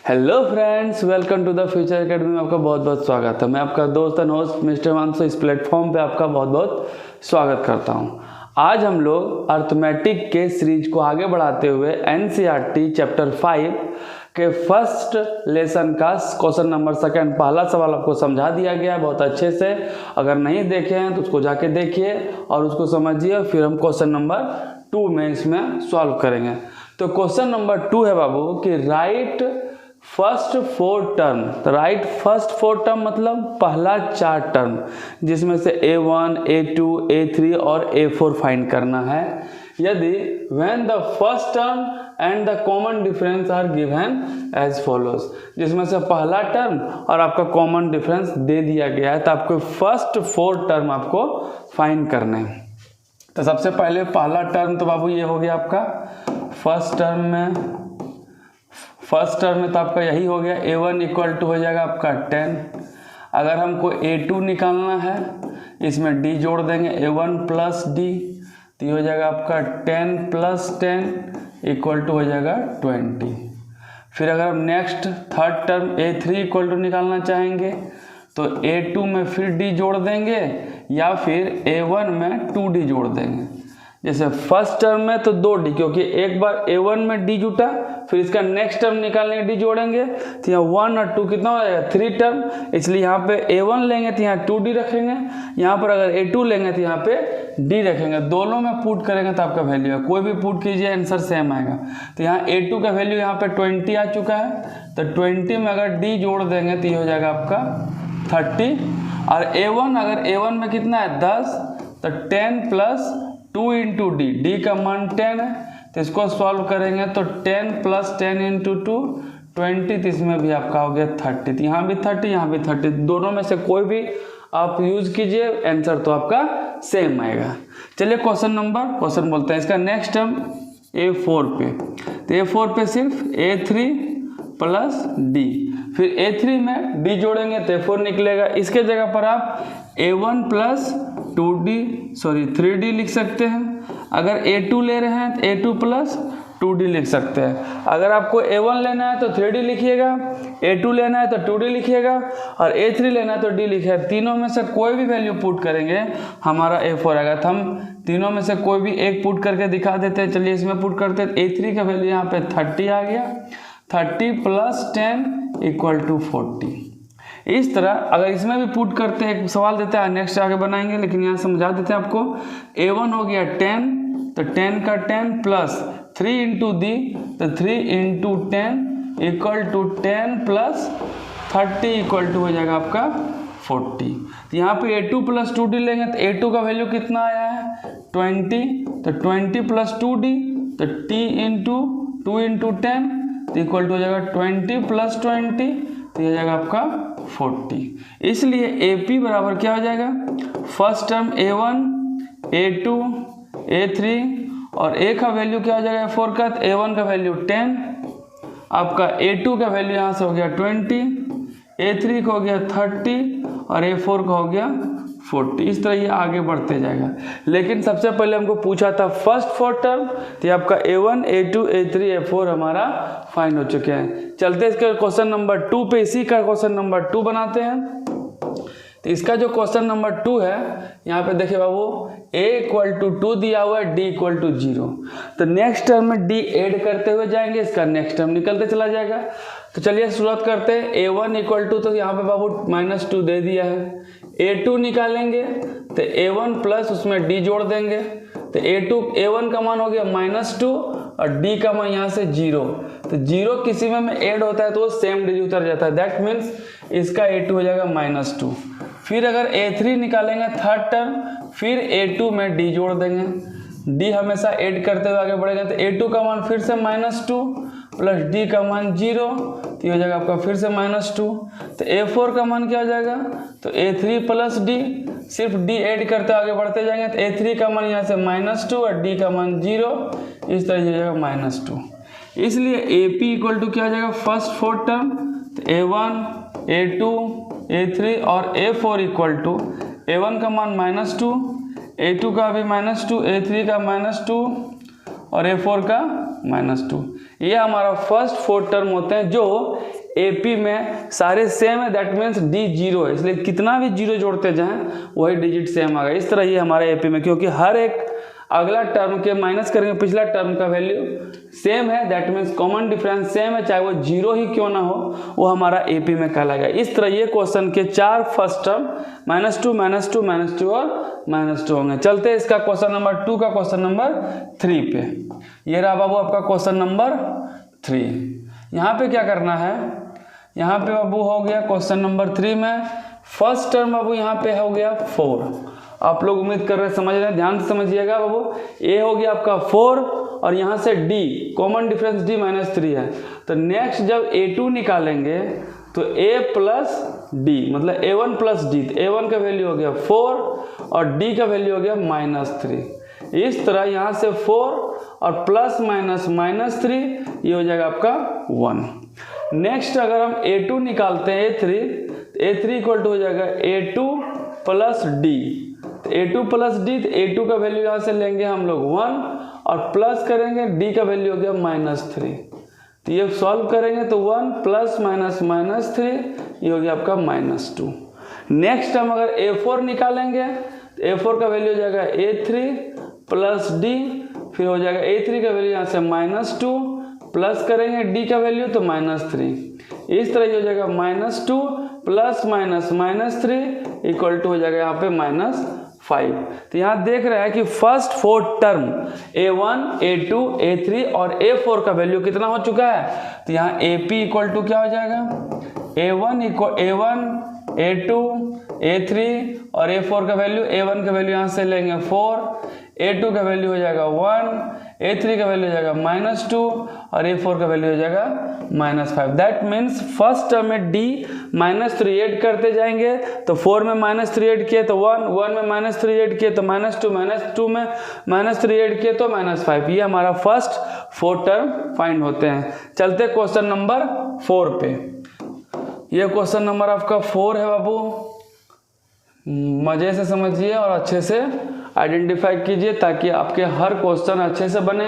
Hello friends, welcome to the future academy में आपका बहुत बहुत स्वागत है। मैं आपका दोस्त एंड होस्ट मिस्टर मानसो इस प्लेटफॉर्म पे आपका बहुत बहुत स्वागत करता हूं। आज हम लोग अर्थमेटिक के सीरीज को आगे बढ़ाते हुए एनसीईआरटी चैप्टर 5 के फर्स्ट लेसन का क्वेश्चन नंबर सेकंड पहला सवाल आपको समझा दिया गया है बहुत अच्छे से। अगर नहीं देखे हैं तो उसको जाके देखिए और उसको समझिए, फिर हम क्वेश्चन नंबर 2 में इसमें सॉल्व करेंगे। तो क्वेश्चन नंबर 2 है बाबू कि राइट फर्स्ट 4 टर्म। तो राइट फर्स्ट 4 टर्म मतलब पहला 4 टर्म, जिसमें से A1, A2, A3 और A4 फाइंड करना है। यदि when the first term and the common difference are given as follows, जिसमें से पहला टर्म और आपका कॉमन डिफरेंस दे दिया गया है, तो आपको फर्स्ट 4 टर्म आपको फाइंड करने हैं। तो सबसे पहले पहला टर्म तो बाबू ये हो गया आपका फर्स्ट टर्म में तो आपका यही हो गया A1 इक्वल टू हो जाएगा आपका 10। अगर हमको A2 निकालना है, इसमें D जोड़ देंगे A1 प्लस D, तो ये हो जाएगा आपका 10 प्लस 10 इक्वल टू हो जाएगा 20। फिर अगर हम next third term A3 equal to निकालना चाहेंगे तो A2 में फिर D जोड़ देंगे या फिर A1 में 2D जोड़ देंगे। जैसे फर्स्ट टर्म में तो 2D, क्योंकि एक बार A1 में D जुटा, फिर इसका नेक्स्ट टर्म निकालने D जोड़ेंगे तो यहाँ 1 और 2 कितना हो जाएगा 3 टर्म, इसलिए यहाँ पे A1 लेंगे तो यहाँ 2D रखेंगे, यहाँ पर अगर A2 लेंगे तो यहाँ पे D रखेंगे। दोनों में पुट करेंगे तो आपका वैल्यू है, कोई भी पुट कीजिए आंसर सेम आएगा। तो यहाँ A2 का वैल्यू यहाँ पे 20 आ चुका है, तो 20 में अगर D जोड़ देंगे तो ये हो जाएगा आपका 30। और A1 अगर A1 में कितना है 10, तो 10 प्लस 2 इंटू D का मान 10 है, तो इसको सॉल्व करेंगे तो 10 प्लस 10 इंटू 2 20, तो इसमें भी आपका हो गया 30। यहाँ भी 30, यहाँ भी 30, दोनों में से कोई भी आप यूज कीजिए, आंसर तो आपका सेम आएगा। चलिए क्वेश्चन बोलते हैं इसका नेक्स्ट टर्म A4 पे। तो A4 पे सिर्फ A3 प्लस D, फिर A3 में D जोड़ेंगे तो A4 निकलेगा। इसके जगह पर आप A1 प्लस 3D लिख सकते हैं। अगर A2 ले रहे हैं तो A2 प्लस 2D लिख सकते हैं। अगर आपको A1 लेना है तो 3D लिखिएगा, A2 लेना है तो 2D लिखिएगा और A3 लेना है तो D लिखिएगा। तीनों में से कोई भी वैल्यू पुट करेंगे हमारा A4 आएगा। तो हम तीनों में से कोई भी एक पुट करके दिखा देते हैं। चलिए इसमें पुट करते हैं। A3 का वैल्यू यहाँ पे 30 आ गया, 30 प्लस 10 इक्वल टू 40। इस तरह अगर इसमें भी पुट करते हैं, एक सवाल देता है नेक्स्ट आगे बनाएंगे, लेकिन यहाँ समझा देते हैं आपको। A1 हो गया 10, तो 10 का 10 प्लस 3 इंटू D, तो 3 into 10 equal to 10 plus 30 equal to हो जाएगा आपका 40। तो यहाँ पे A2 प्लस 2D लेंगे तो A2 का वैल्यू कितना आया है 20, तो 20 प्लस 2D, तो T इंटू 2 इंटू 10 तो इक्वल टू हो जाएगा 20 प्लस 20, तो यह जाएगा आपका 40। इसलिए AP बराबर क्या हो जाएगा, first term A1, A2, A3 और A का वैल्यू क्या हो जाएगा A4 का, तो A1 का वैल्यू 10, आपका A2 का वैल्यू यहाँ से हो गया 20, A3 का हो गया 30 और A4 का हो गया 40। इस तरह ये आगे बढ़ते जाएगा। लेकिन सबसे पहले हमको पूछा था फर्स्ट 4 टर्म, तो आपका A1, A2, A3, A4 हमारा फाइंड हो चुके हैं। चलते इसके क्वेश्चन नंबर 2 पे। इसी का क्वेश्चन नंबर 2 बनाते हैं। तो इसका जो क्वेश्चन नंबर 2 है, यहाँ पे देखिए बाबू A इक्वल टू 2 दिया हुआ है, D इक्वल टू 0। तो नेक्स्ट टर्म में D ऐड करते हुए जाएंगे, इसका नेक्स्ट टर्म निकलते चला जाएगा। तो चलिए शुरुआत करते हैं। A1 इक्वल टू, तो यहाँ पे बाबू -2 दे दिया है। A2 निकालेंगे तो A1 प्लस उसमें D जोड़ देंगे, तो A1 का मान हो गया -2 और D का मान यहाँ से 0। तो 0 किसी में ऐड होता है तो वो सेम डिजिट उतर जाता है, दैट मीन्स इसका A2 हो जाएगा -2। फिर अगर A3 निकालेंगे थर्ड टर्म, फिर A2 में D जोड़ देंगे, D हमेशा ऐड करते हुए आगे बढ़ेगा, तो A2 का मान फिर से -2 प्लस D का मान 0, तो ये हो जाएगा आपका फिर से -2। तो A4 का मान क्या हो जाएगा, तो A3 प्लस D, सिर्फ D ऐड करते आगे बढ़ते जाएंगे, तो A3 का मान यहाँ से -2 और D का मान 0, इस तरह हो जाएगा -2। इसलिए AP इक्वल टू क्या हो जाएगा फर्स्ट 4 टर्म, तो A1, A2, A3 और A4 इक्वल टू A1 का मान -2, A2 का भी -2, A3 का -2 और A4 का -2। ये हमारा फर्स्ट 4 टर्म होते हैं जो AP में सारे सेम है, दैट मीन्स D 0 है, इसलिए कितना भी 0 जोड़ते जाएं वही डिजिट सेम आ गया। इस तरह ये हमारा AP में, क्योंकि हर एक अगला टर्म के माइनस करेंगे पिछला टर्म का वैल्यू सेम है, that means common difference same है, चाहे वो 0 ही क्यों ना हो, वो हमारा AP में कहलाएगा। इस तरह ये क्वेश्चन के 4 फर्स्ट टर्म -2 -2 -2 और -2 होंगे। चलते हैं इसका क्वेश्चन नंबर 2 का क्वेश्चन नंबर 3 पे। ये रहा बाबू आपका क्वेश्चन नंबर 3। यहाँ पे क्या करना है, यहाँ पे बाबू हो गया क्वेश्चन नंबर 3 में फर्स्ट टर्म बाबू यहाँ पे हो गया 4। आप लोग उम्मीद कर रहे हैं समझ रहे हैं, ध्यान से समझिएगा बाबू। A हो गया आपका 4 और यहाँ से D कॉमन डिफरेंस D -3 है, तो नेक्स्ट जब A2 निकालेंगे तो A प्लस D मतलब A1 प्लस D, तो A1 का वैल्यू हो गया 4 और D का वैल्यू हो गया -3। इस तरह यहाँ से 4 और प्लस माइनस -3 ये हो जाएगा आपका 1। नेक्स्ट अगर हम A2 निकालते हैं A3 इक्वल टू हो जाएगा A2 प्लस D, तो A2 प्लस D, तो A2 का वैल्यू यहाँ से लेंगे हम लोग 1 और प्लस करेंगे D का वैल्यू हो गया -3, तो ये सॉल्व करेंगे तो 1 प्लस माइनस -3 ये हो गया आपका -2। नेक्स्ट हम अगर A4 निकालेंगे तो A4 का वैल्यू हो जाएगा A3 प्लस D, फिर हो जाएगा A3 का वैल्यू यहाँ से -2 प्लस करेंगे D का वैल्यू तो -3। इस तरह ये हो जाएगा -2 प्लस माइनस -3 इक्वल टू हो जाएगा यहाँ पे -5। तो यहाँ देख रहे हैं कि first 4 term A1 A2 A3 और A4 का वैल्यू कितना हो चुका है, तो यहाँ AP इक्वल टू क्या हो जाएगा A1 A2 A3 और A4 का वैल्यू, A1 का वैल्यू यहाँ से लेंगे 4, A2 का वैल्यू हो जाएगा 1, A3 का वैल्यू हो जाएगा -2 और A4 का वैल्यू हो जाएगा -5। दैट मीन्स फर्स्ट टर्म में D -3 ऐड करते जाएंगे, तो 4 में -3 ऐड किए तो 1, 1 में -3 ऐड किए तो -2, -2 में -3 ऐड किए तो -5। ये हमारा फर्स्ट 4 टर्म फाइंड होते हैं। चलते क्वेश्चन नंबर 4 पे। ये क्वेश्चन नंबर आपका 4 है बाबू, मज़े से समझिए और अच्छे से आइडेंटिफाई कीजिए ताकि आपके हर क्वेश्चन अच्छे से बने,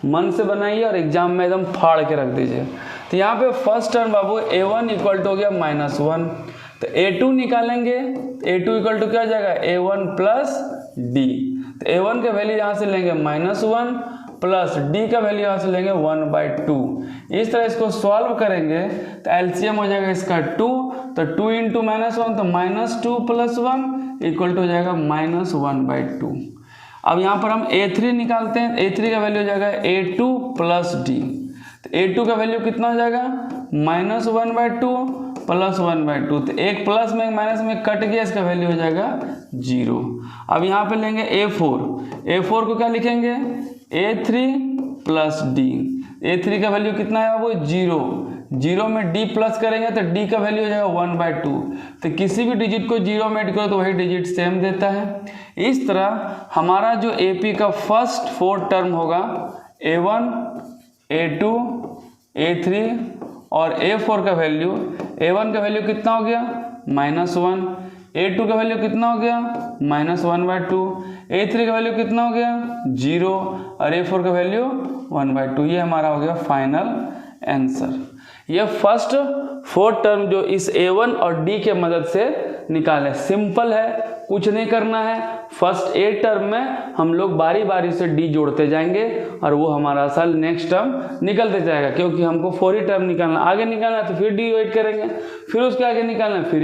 मन से बनाइए और एग्जाम में एकदम फाड़ के रख दीजिए। तो यहाँ पे फर्स्ट टर्म बाबू A1 इक्वल टू हो गया -1, तो A2 निकालेंगे, A2 इक्वल टू क्या हो जाएगा A1 प्लस D, तो A1 का वैल्यू यहाँ से लेंगे -1 प्लस D का वैल्यू यहाँ से लेंगे 1/2। इस तरह इसको सॉल्व करेंगे तो एलसीएम हो जाएगा इसका 2, तो 2 × -1 तो -2 + 1 इक्वल टू हो जाएगा -1/2। अब यहाँ पर हम A3 निकालते हैं, A3 का वैल्यू हो जाएगा A2 प्लस D, तो A2 का वैल्यू कितना हो जाएगा -1/2 + 1/2, तो एक प्लस में एक माइनस में कट गया, इसका वैल्यू हो जाएगा 0। अब यहाँ पे लेंगे A4 को क्या लिखेंगे A3 प्लस D, A3 का वैल्यू कितना है वो 0 में D प्लस करेंगे तो D का वैल्यू हो जाएगा 1/2, तो किसी भी डिजिट को 0 में ऐड करो तो वही डिजिट सेम देता है। इस तरह हमारा जो AP का फर्स्ट 4 टर्म होगा A1 A2 A3 और A4 का वैल्यू, A1 का वैल्यू कितना हो गया -1, A2 का वैल्यू कितना हो गया -1/2, A3 का वैल्यू कितना हो गया 0 और A4 का वैल्यू 1/2। ये हमारा हो गया फाइनल आंसर। ये फर्स्ट 4 टर्म जो इस A1 और D के मदद से निकाले, सिंपल है, कुछ नहीं करना है। फर्स्ट A टर्म में हम लोग बारी बारी से D जोड़ते जाएंगे और वो हमारा असल नेक्स्ट टर्म निकलते जाएगा, क्योंकि हमको 4 ही टर्म निकालना, आगे निकालना है तो फिर D ऐड करेंगे, फिर उसके आगे निकालना है फिर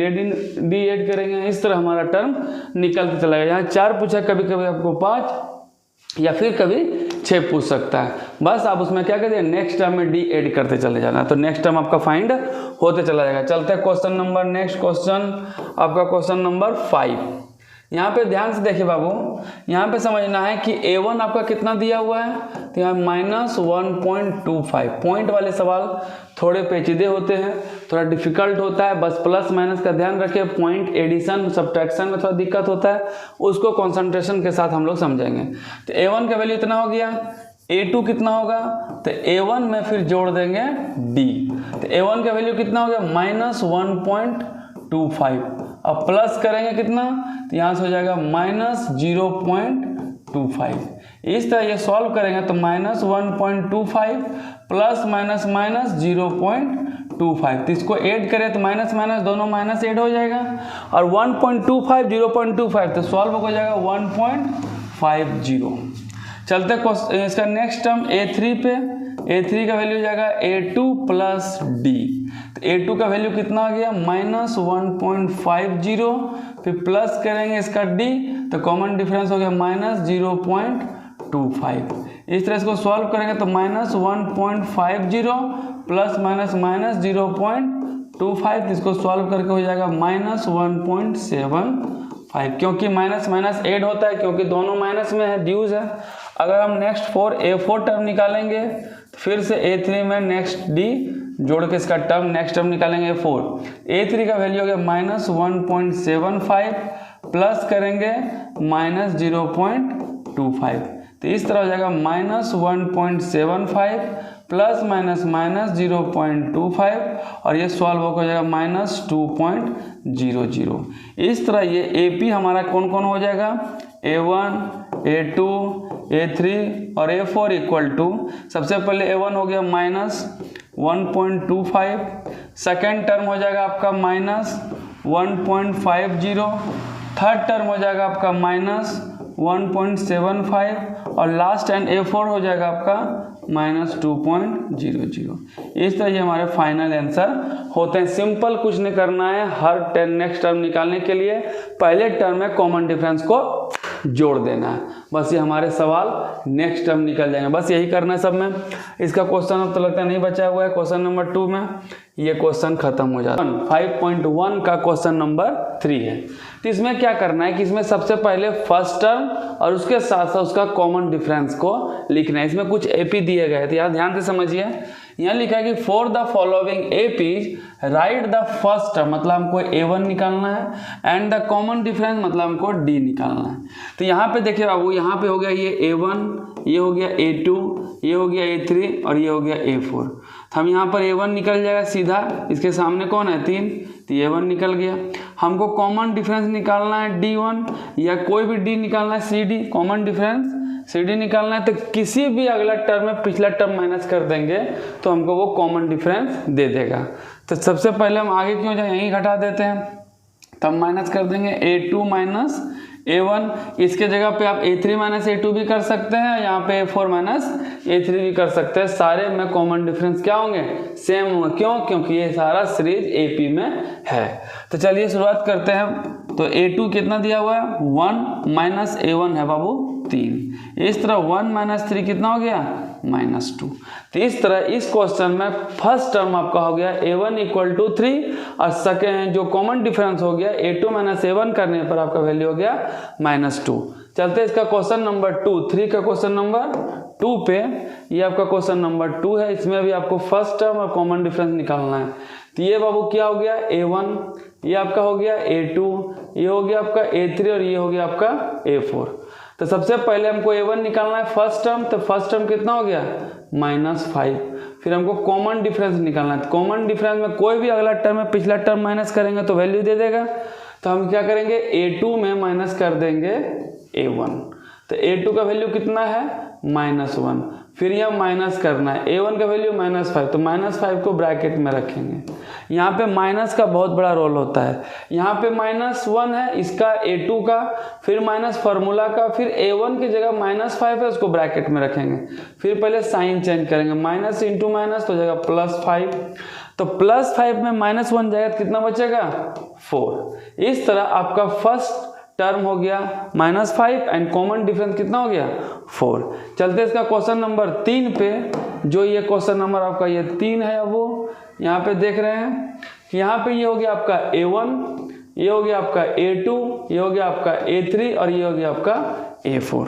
D ऐड करेंगे, इस तरह हमारा टर्म निकलते चला जाएगा। यहाँ 4 पूछा, कभी कभी आपको 5 या फिर कभी 6 पूछ सकता है, बस आप उसमें क्या करिए नेक्स्ट टर्म में D ऐड करते चले जाना, तो नेक्स्ट टर्म आपका फाइंड होते चला जाएगा। चलते हैं क्वेश्चन नंबर, नेक्स्ट क्वेश्चन आपका क्वेश्चन नंबर 5। यहाँ पे ध्यान से देखिए बाबू, यहाँ पे समझना है कि A1 आपका कितना दिया हुआ है, तो यहाँ -1.25। पॉइंट वाले सवाल थोड़े पेचीदे होते हैं, थोड़ा डिफिकल्ट होता है, बस प्लस माइनस का ध्यान रखिए। पॉइंट एडिशन सब्ट्रैक्शन में थोड़ा दिक्कत होता है, उसको कंसंट्रेशन के साथ हम लोग समझेंगे। तो A1 का वैल्यू इतना हो गया, A2 कितना होगा, तो A1 में फिर जोड़ देंगे D, तो A1 का वैल्यू कितना हो गया -1.25, अब प्लस करेंगे कितना, तो यहाँ से हो जाएगा -0.25। इस तरह ये सॉल्व करेंगे तो -1.25 प्लस माइनस -0.25 0.25, तो इसको ऐड करें तो माइनस माइनस दोनों माइनस ऐड हो जाएगा, और 1.25 0.25 तो सॉल्व हो जाएगा 1.50। चलते इसका नेक्स्ट टर्म A3 पे, A3 का वैल्यू हो जाएगा A2 प्लस D, तो A2 का वैल्यू कितना आ गया -1.50, फिर प्लस करेंगे इसका D तो कॉमन डिफरेंस हो गया -0.25। इस तरह इसको सॉल्व करेंगे तो -1.50 प्लस माइनस -0.25, इसको सॉल्व करके हो जाएगा -1.75, क्योंकि माइनस माइनस ऐड होता है, क्योंकि दोनों माइनस में है, ड्यूज है। अगर हम नेक्स्ट A4 टर्म निकालेंगे तो फिर से A3 में नेक्स्ट D जोड़ के इसका टर्म नेक्स्ट टर्म निकालेंगे A4, A3 का वैल्यू हो गया -1.75 प्लस करेंगे -0.25, तो इस तरह हो जाएगा -1.75 प्लस माइनस -0.25, और ये सॉल्व हो जाएगा -2.00। इस तरह ये AP हमारा कौन कौन हो जाएगा, A1, A2, A3 और A4 इक्वल टू, सबसे पहले A1 हो गया -1.25, सेकेंड टर्म हो जाएगा आपका -1.50, थर्ड टर्म हो जाएगा आपका -1.75, और लास्ट एंड A4 हो जाएगा आपका -2.00। इस तरह ये हमारे फाइनल आंसर होते हैं। सिंपल कुछ नहीं करना है, हर नेक्स्ट टर्म निकालने के लिए पहले टर्म में कॉमन डिफरेंस को जोड़ देना है, बस ये हमारे सवाल नेक्स्ट टर्म निकल जाएंगे। बस यही करना है सब में। इसका क्वेश्चन अब तो लगता है नहीं बचा हुआ है, क्वेश्चन नंबर 2 में ये क्वेश्चन खत्म हो जाता है। 5.1 का क्वेश्चन नंबर 3 है, तो इसमें क्या करना है कि इसमें सबसे पहले फर्स्ट टर्म और उसके साथ साथ उसका कॉमन डिफरेंस को लिखना है। इसमें कुछ AP दिए गए, तो यार ध्यान से समझिए। यहाँ लिखा है कि for the following APs right the first term, मतलब हमको A1 निकालना है, एंड द कॉमन डिफरेंस मतलब हमको D निकालना है। तो यहाँ पे देखिए बाबू, यहाँ पे हो गया ये A1, ये हो गया A2, ये हो गया A3 और ये हो गया A4। तो हम यहाँ पर A1 निकल जाएगा सीधा, इसके सामने कौन है 3, तो A1 निकल गया। हमको कॉमन डिफरेंस निकालना है D1 या कोई भी D निकालना है CD, कॉमन डिफरेंस CD निकालना है, तो किसी भी अगला टर्म में पिछला टर्म माइनस कर देंगे तो हमको वो कॉमन डिफरेंस दे देगा। तो सबसे पहले हम आगे क्यों जाए, यहीं घटा देते हैं, तब माइनस कर देंगे A2 माइनस A1, इसके जगह पे आप A3 माइनस A2 भी कर सकते हैं, यहाँ पे A4 माइनस A3 भी कर सकते हैं। सारे में कॉमन डिफरेंस क्या होंगे, सेम होंगे। क्यों, क्योंकि ये सारा सीरीज AP में है। तो चलिए शुरुआत करते हैं। तो A2 कितना दिया हुआ है 1 माइनस A1 है बाबू 3, इस तरह 1 माइनस 3 कितना हो गया -2। तो इस तरह इस क्वेश्चन में फर्स्ट टर्म आपका हो गया A1 इक्वल टू 3, और सेकेंड जो कॉमन डिफरेंस हो गया A2 माइनस A1 करने पर आपका वैल्यू हो गया -2। चलते इसका क्वेश्चन नंबर 2, 3 का क्वेश्चन नंबर 2 पे, ये आपका क्वेश्चन नंबर 2 है। इसमें भी आपको फर्स्ट टर्म और कॉमन डिफरेंस निकालना है। तो ये बाबू क्या हो गया A1, ये आपका हो गया A2, ये हो गया आपका A3 और ये हो गया आपका A4। तो सबसे पहले हमको A1 निकालना है फर्स्ट टर्म, तो फर्स्ट टर्म कितना हो गया -5। फिर हमको कॉमन डिफरेंस निकालना है, तो कॉमन डिफरेंस में कोई भी अगला टर्म में पिछला टर्म माइनस करेंगे तो वैल्यू दे देगा। तो हम क्या करेंगे A2 में माइनस कर देंगे A1, तो A2 का वैल्यू कितना है -1। फिर यह माइनस करना है A1 का वैल्यू -5, तो -5 को ब्रैकेट में रखेंगे। यहाँ पे माइनस का बहुत बड़ा रोल होता है। यहाँ पे -1 है इसका A2 का, फिर माइनस फार्मूला का, फिर A1 की जगह -5 है उसको ब्रैकेट में रखेंगे। फिर पहले साइन चेंज करेंगे, माइनस इंटू माइनस तो हो जाएगा +5, तो +5 में -1 जाएगा तो कितना बचेगा 4। इस तरह आपका फर्स्ट टर्म हो गया -5 एंड कॉमन डिफरेंस कितना हो गया 4। चलते इसका क्वेश्चन नंबर 3 पे, जो ये क्वेश्चन नंबर आपका ये 3 है। अब वो यहाँ पे देख रहे हैं कि यहाँ पे ये हो गया आपका A1, ये हो गया आपका A2, ये हो गया आपका A3 और ये हो गया आपका A4।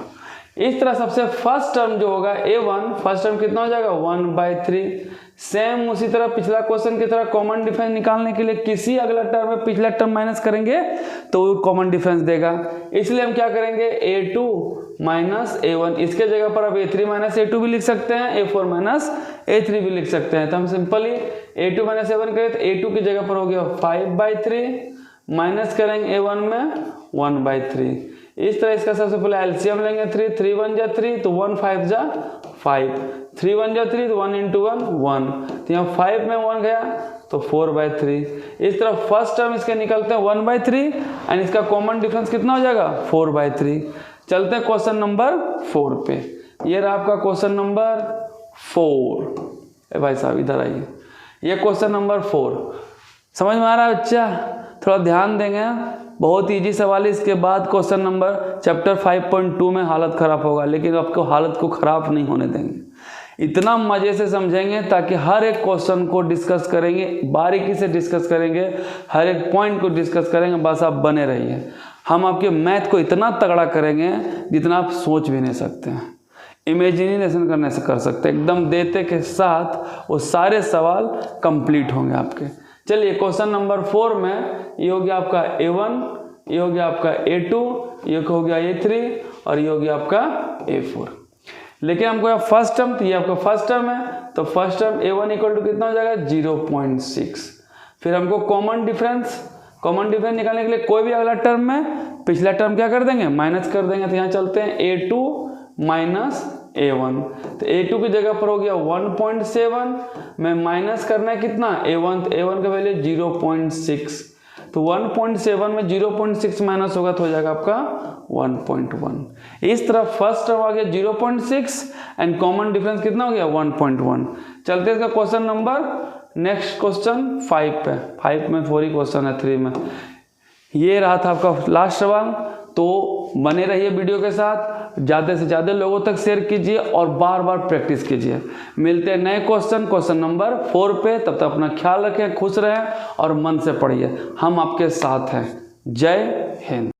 इस तरह सबसे फर्स्ट टर्म जो होगा A1, फर्स्ट टर्म कितना हो जाएगा 1/3। सेम उसी तरह पिछला क्वेश्चन की तरह कॉमन डिफरेंस निकालने के लिए किसी अगला टर्म में पिछला टर्म माइनस करेंगे तो वो कॉमन डिफरेंस देगा। इसलिए हम क्या करेंगे A2 माइनस A1, इसके जगह पर आप A3 माइनस A2 भी लिख सकते हैं, A4 माइनस A3 भी लिख सकते हैं। तो हम सिंपली A2 माइनस A1 करें तो A2 की जगह पर हो गया 5/3, माइनस करेंगे A1 में 1/3। इस तरह इसका सबसे पहले एलसीएम लेंगे 3, 3 1 जा 3 तो 1 5 जा 5, 3 1 जा 3 तो 1 × 1 1, तो यहाँ 5 में 1 गया तो 4/3। इस तरफ फर्स्ट टर्म इसके निकलते हैं 1/3 एंड इसका कॉमन डिफरेंस कितना हो जाएगा 4/3। चलते हैं क्वेश्चन नंबर 4 पे। ये रहा आपका क्वेश्चन नंबर 4। भाई साहब इधर आइए, ये क्वेश्चन नंबर 4 समझ में आ रहा है बच्चा? थोड़ा ध्यान देंगे, बहुत इजी सवाल है। इसके बाद क्वेश्चन नंबर चैप्टर 5.2 में हालत ख़राब होगा, लेकिन आपको हालत को ख़राब नहीं होने देंगे। इतना मज़े से समझेंगे ताकि हर एक क्वेश्चन को डिस्कस करेंगे, बारीकी से डिस्कस करेंगे, हर एक पॉइंट को डिस्कस करेंगे। बस आप बने रहिए, हम आपके मैथ को इतना तगड़ा करेंगे जितना आप सोच भी नहीं सकते हैं, इमेजिनेशन करने से कर सकते हैं। एकदम देते के साथ वो सारे सवाल कंप्लीट होंगे आपके। चलिए क्वेश्चन नंबर 4 में ये हो गया आपका A1, ये हो गया आपका A2, ये हो गया A3 और ये हो गया आपका A4। लेकिन हमको फर्स्ट टर्म, तो ये आपका फर्स्ट टर्म है, तो first term A1 equal to कितना हो जाएगा 0.6। फिर हमको कॉमन डिफरेंस निकालने के लिए कोई भी अगला टर्म में पिछला टर्म क्या कर देंगे माइनस कर देंगे। तो यहाँ चलते हैं A2 माइनस A1, तो A2 की जगह पर हो गया 1.7 में माइनस करना है कितना A1, तो A1 का वैल्यू 0.6, तो 1.7 में 0.6 माइनस होगा तो हो जाएगा आपका 1.1। इस तरफ फर्स्ट टर्म आ गया 0.6 एंड कॉमन डिफरेंस कितना हो गया 1.1। चलते इसका क्वेश्चन नंबर नेक्स्ट क्वेश्चन 5 पे। 5 में 4 ही क्वेश्चन है, 3 में ये रहा था आपका लास्ट सवाल। तो बने रहिए वीडियो के साथ, ज़्यादा से ज़्यादा लोगों तक शेयर कीजिए और बार बार प्रैक्टिस कीजिए। मिलते हैं नए क्वेश्चन नंबर 4 पे। तब तक अपना ख्याल रखें, खुश रहें और मन से पढ़िए, हम आपके साथ हैं। जय हिंद।